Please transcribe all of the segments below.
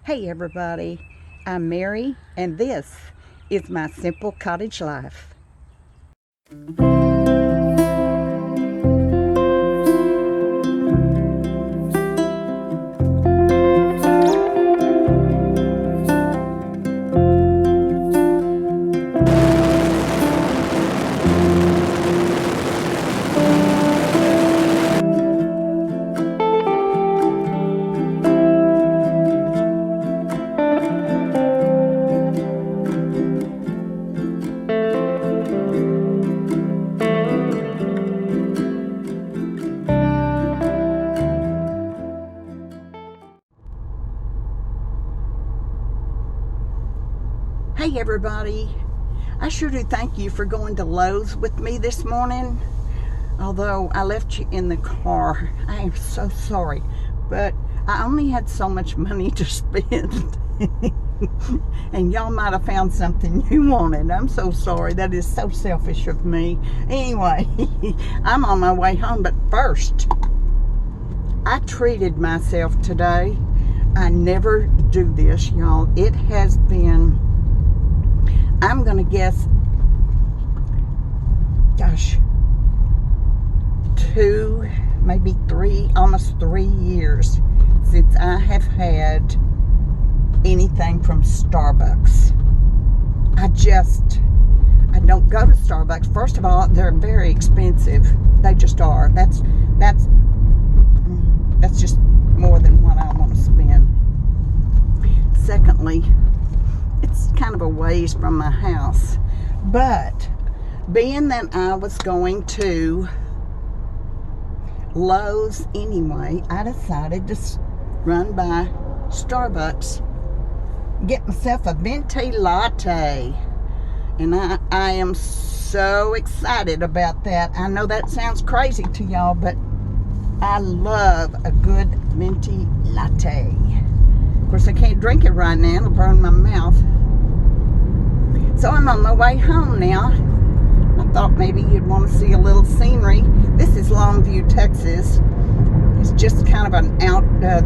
Hey everybody, I'm Mary and this is my simple cottage life. Hey everybody, I sure do thank you for going to Lowe's with me this morning. Although I left you in the car, I am so sorry, but I only had so much money to spend. And y'all might have found something you wanted. I'm so sorry. That is so selfish of me. Anyway, I'm on my way home, but first, I treated myself today. I never do this, y'all. It has been, I'm gonna guess, gosh, 2, maybe 3, almost 3 years since I have had anything from Starbucks. I don't go to Starbucks. First of all, they're very expensive. They just are. That's just more than what I want to spend. Secondly, it's kind of a ways from my house, but being that I was going to Lowe's anyway, I decided to run by Starbucks, get myself a venti latte, and I am so excited about that. I know that sounds crazy to y'all, but I love a good venti latte. Of course, I can't drink it right now. It'll burn my mouth. So I'm on my way home now. I thought maybe you'd want to see a little scenery. This is Longview, Texas. It's just kind of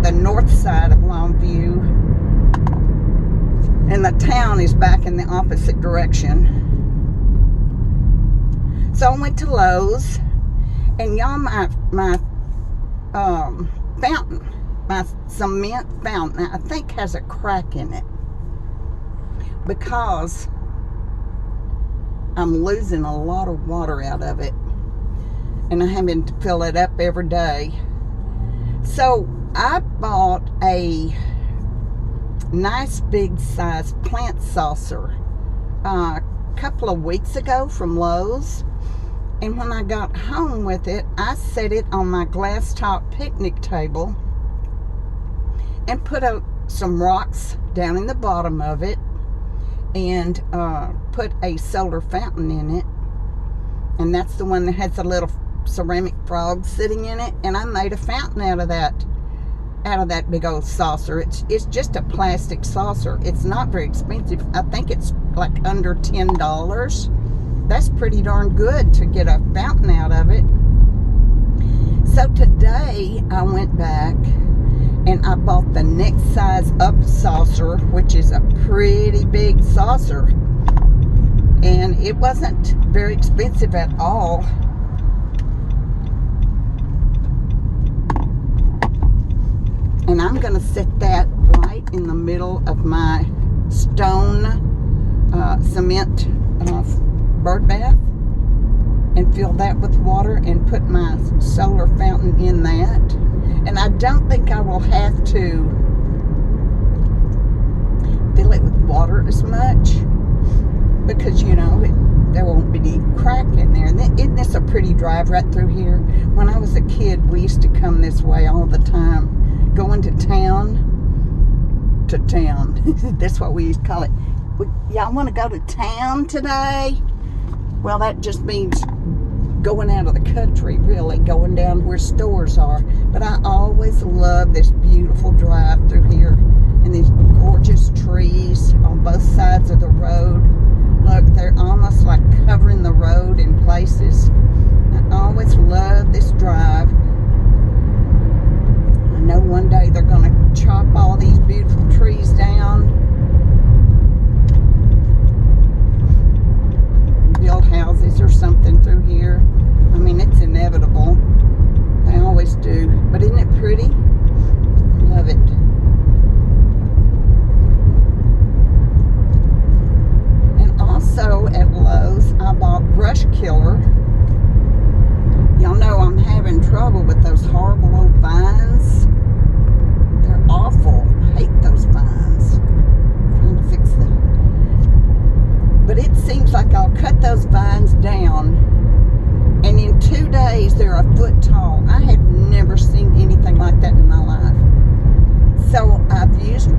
the north side of Longview. And the town is back in the opposite direction. So I went to Lowe's. And y'all, my fountain, my cement fountain, I think has a crack in it because I'm losing a lot of water out of it and I'm having to fill it up every day. So I bought a nice big size plant saucer a couple of weeks ago from Lowe's. And when I got home with it, I set it on my glass top picnic table and put some rocks down in the bottom of it and put a solar fountain in it. And that's the one that has a little ceramic frog sitting in it. And I made a fountain out of that big old saucer. It's just a plastic saucer. It's not very expensive. I think it's like under $10. That's pretty darn good to get a fountain out of it. So today I went back and I bought the next size up saucer, which is a pretty big saucer. And it wasn't very expensive at all. And I'm going to set that right in the middle of my stone cement bird bath and fill that with water and put my solar fountain in that. And I don't think I will have to fill it with water as much because, you know, there won't be any crack in there. And isn't this a pretty drive right through here? When I was a kid, we used to come this way all the time, going to town. That's what we used to call it. Y'all want to go to town today? Well, that just means going out of the country, really, going down where stores are. But I always love this beautiful drive through here and these gorgeous trees on both sides of the road. Look, they're almost like covering the road in places. I always love this drive. I know one day they're going to chop all these beautiful trees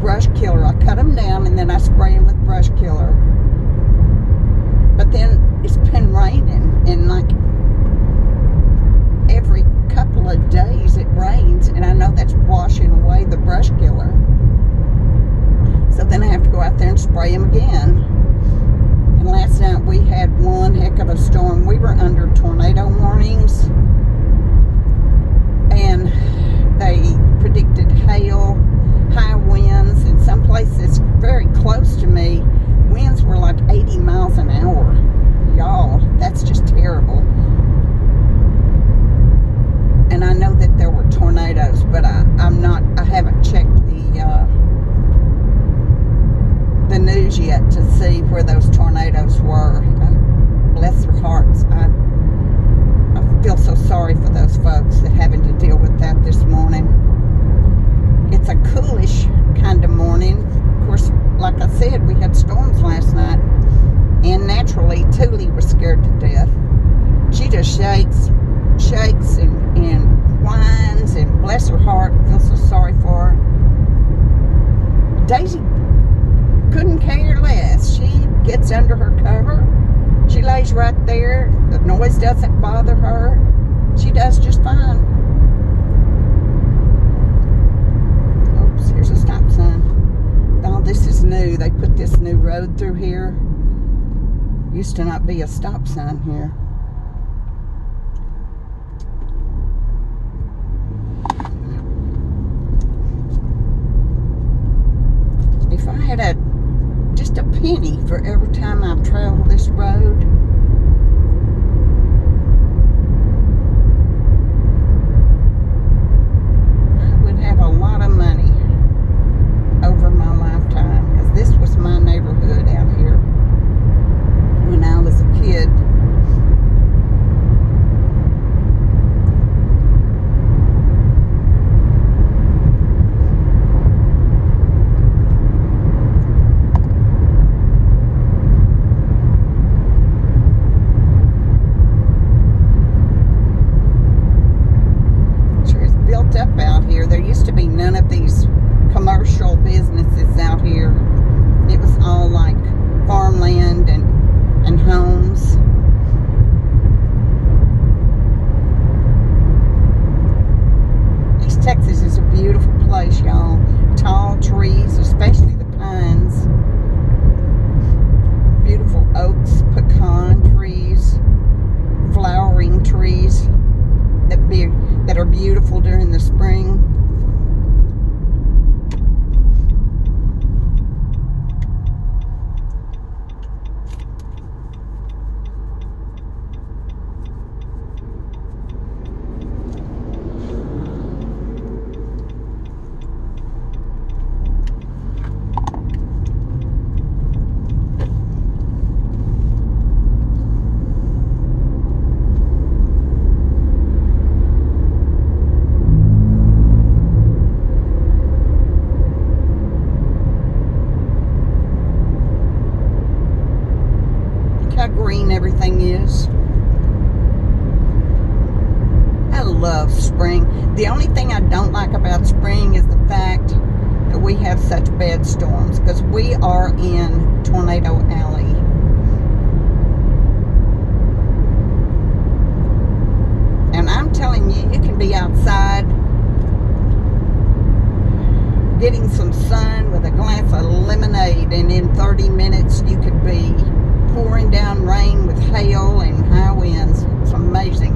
brush killer. I cut them down and then I spray them with brush killer. But then it's been raining, and like every couple of days it rains, and I know that's washing away the brush killer. So then I have to go out there and spray them again. And last night we had one heck of a storm. We were under tornado warnings, and they predicted hail, high winds, and some places very close to me, winds were like 80 miles an hour. Y'all, that's just terrible. And I know that there were tornadoes, but I haven't checked the news yet to see where those tornadoes were. Bless their hearts. I feel so sorry for those folks that having to deal with that this morning. It's a coolish kind of morning. Of course, like I said, we had storms last night, and naturally Thule was scared to death. She just shakes and whines, and bless her heart, feel so sorry for her. Daisy couldn't care less. She gets under her cover. She lays right there. The noise doesn't bother her. She does just fine. Oops, here's a stop sign. Oh, this is new. They put this new road through here. Used to not be a stop sign here. If I had just a penny for every time I've traveled this road, I would have a lot of money over my lifetime, because this was my neighborhood out here when I was a kid. Up out here. There used to be none of these commercial businesses out here. It was all like farmland and homes. East Texas is a beautiful place, y'all. Tall trees, especially the pines. Beautiful oaks, pecan trees, flowering trees that are beautiful during the spring. How green everything is. I love spring. The only thing I don't like about spring is the fact that we have such bad storms, because we are in Tornado Alley. And I'm telling you, you can be outside getting some sun with a glass of lemonade, and in 30 minutes you could be pouring down rain with hail and high winds. It's amazing.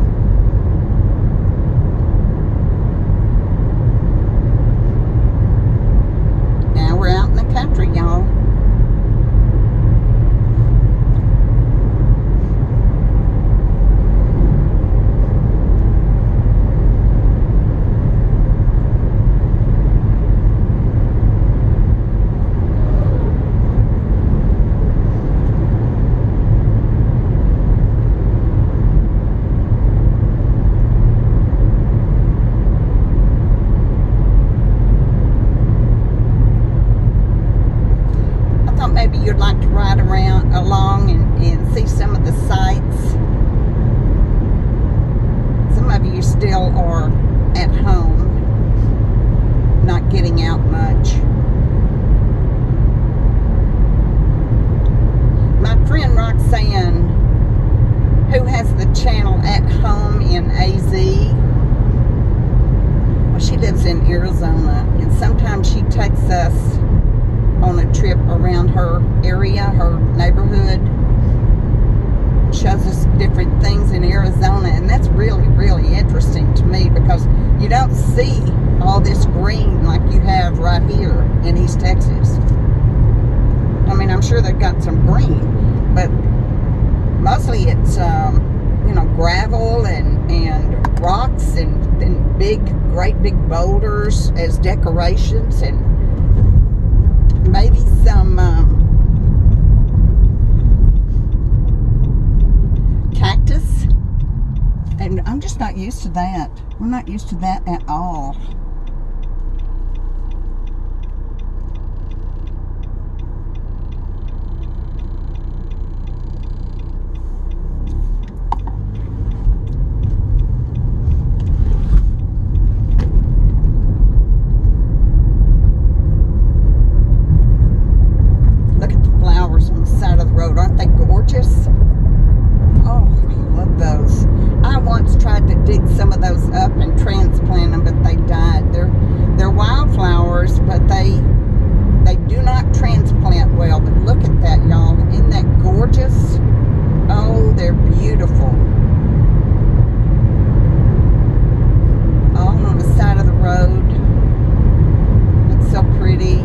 Now we're out in the country, y'all. Maybe you'd like to ride along and see some of the sights. Some of you still are at home, not getting out much. on a trip around her area, her neighborhood. Shows us different things in Arizona, and that's really, really interesting to me because you don't see all this green like you have right here in East Texas. I mean, I'm sure they've got some green, but mostly it's gravel and rocks and great big boulders as decorations, and maybe some cactus. And I'm just not used to that. We're not used to that at all. Look at the flowers on the side of the road. Aren't they gorgeous? Oh, I love those. I once tried to dig some of those up and transplant them, but they died. They're wildflowers, but they do not transplant well. But look at that, y'all. Isn't that gorgeous? Oh, they're beautiful. All on the side of the road. It's so pretty.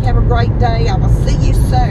Have a great day. I will see you soon.